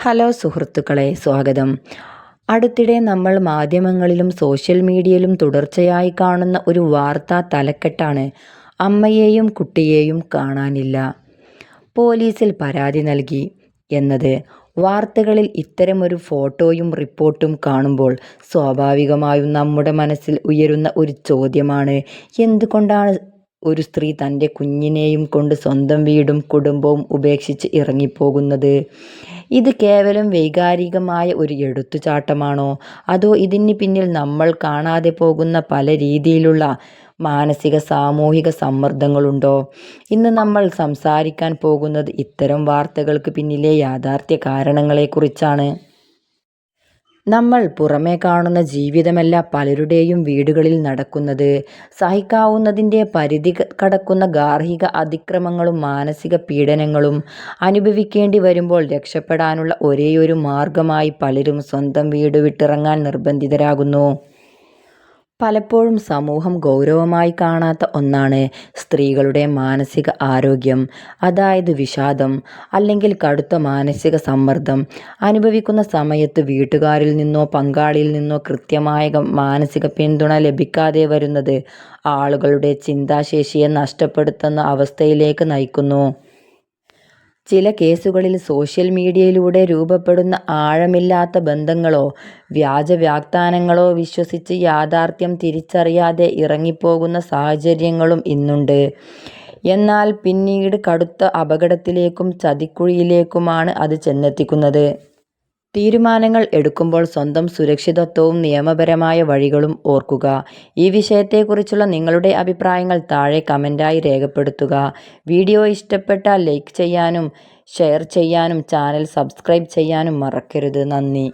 Hello സുഹൃത്തുക്കളെ, സ്വാഗതം. അടുത്തിടെ നമ്മൾ മാധ്യമങ്ങളിലും സോഷ്യൽ മീഡിയയിലും തുടർച്ചയായി കാണുന്ന ഒരു വാർത്താ തലക്കെട്ടാണ് അമ്മയെയും കുട്ടിയെയും കാണാനില്ല, പോലീസിൽ പരാതി നൽകി എന്നത്. വാർത്തകളിൽ ഇത്തരമൊരു ഫോട്ടോയും റിപ്പോർട്ടും കാണുമ്പോൾ സ്വാഭാവികമായും നമ്മുടെ മനസ്സിൽ ഉയരുന്ന ഒരു ചോദ്യമാണ്, എന്തുകൊണ്ടാണ് ഒരു സ്ത്രീ തൻ്റെ കുഞ്ഞിനെയും കൊണ്ട് സ്വന്തം വീടും കുടുംബവും ഉപേക്ഷിച്ച് ഇറങ്ങിപ്പോകുന്നത്? ഇത് കേവലം വൈകാരികമായ ഒരു എടുത്തുചാട്ടമാണോ, അതോ ഇതിന് പിന്നിൽ നമ്മൾ കാണാതെ പോകുന്ന പല രീതിയിലുള്ള മാനസിക സാമൂഹിക സമ്മർദ്ദങ്ങളുണ്ടോ? ഇന്ന് നമ്മൾ സംസാരിക്കാൻ പോകുന്നത് ഇത്തരം വാർത്തകൾക്ക് പിന്നിലെ യാഥാർത്ഥ്യ കാരണങ്ങളെക്കുറിച്ചാണ്. നമ്മൾ പുറമേ കാണുന്ന ജീവിതമല്ല പലരുടെയും വീടുകളിൽ നടക്കുന്നത്. സഹിക്കാവുന്നതിൻ്റെ പരിധി കടക്കുന്ന ഗാർഹിക അതിക്രമങ്ങളും മാനസിക പീഡനങ്ങളും അനുഭവിക്കേണ്ടി വരുമ്പോൾ രക്ഷപ്പെടാനുള്ള ഒരേയൊരു മാർഗമായി പലരും സ്വന്തം വീട് വിട്ടിറങ്ങാൻ നിർബന്ധിതരാകുന്നു. പലപ്പോഴും സമൂഹം ഗൗരവമായി കാണാത്ത ഒന്നാണ് സ്ത്രീകളുടെ മാനസിക ആരോഗ്യം. അതായത് വിഷാദം അല്ലെങ്കിൽ കടുത്ത മാനസിക സമ്മർദ്ദം അനുഭവിക്കുന്ന സമയത്ത് വീട്ടുകാരിൽ നിന്നോ പങ്കാളിയിൽ നിന്നോ കൃത്യമായ മാനസിക പിന്തുണ ലഭിക്കാതെ വരുന്നത് ആളുകളുടെ ചിന്താശേഷിയെ നഷ്ടപ്പെടുത്തുന്ന അവസ്ഥയിലേക്ക് നയിക്കുന്നു. ചില കേസുകളിൽ സോഷ്യൽ മീഡിയയിലൂടെ രൂപപ്പെടുന്ന ആഴമില്ലാത്ത ബന്ധങ്ങളോ വ്യാജ വാഗ്ദാനങ്ങളോ വിശ്വസിച്ച് യാഥാർത്ഥ്യം തിരിച്ചറിയാതെ ഇറങ്ങിപ്പോകുന്ന സാഹചര്യങ്ങളും ഇന്നുണ്ട്. എന്നാൽ പിന്നീട് കടുത്ത അപകടത്തിലേക്കും ചതിക്കുഴിയിലേക്കുമാണ് അത് ചെന്നെത്തിക്കുന്നത്. തീരുമാനങ്ങൾ എടുക്കുമ്പോൾ സ്വന്തം സുരക്ഷിതത്വവും നിയമപരമായ വഴികളും ഓർക്കുക. ഈ വിഷയത്തെക്കുറിച്ചുള്ള നിങ്ങളുടെ അഭിപ്രായങ്ങൾ താഴെ കമൻ്റായി രേഖപ്പെടുത്തുക. വീഡിയോ ഇഷ്ടപ്പെട്ടാൽ ലൈക്ക് ചെയ്യാനും ഷെയർ ചെയ്യാനും ചാനൽ സബ്സ്ക്രൈബ് ചെയ്യാനും മറക്കരുത്. നന്ദി.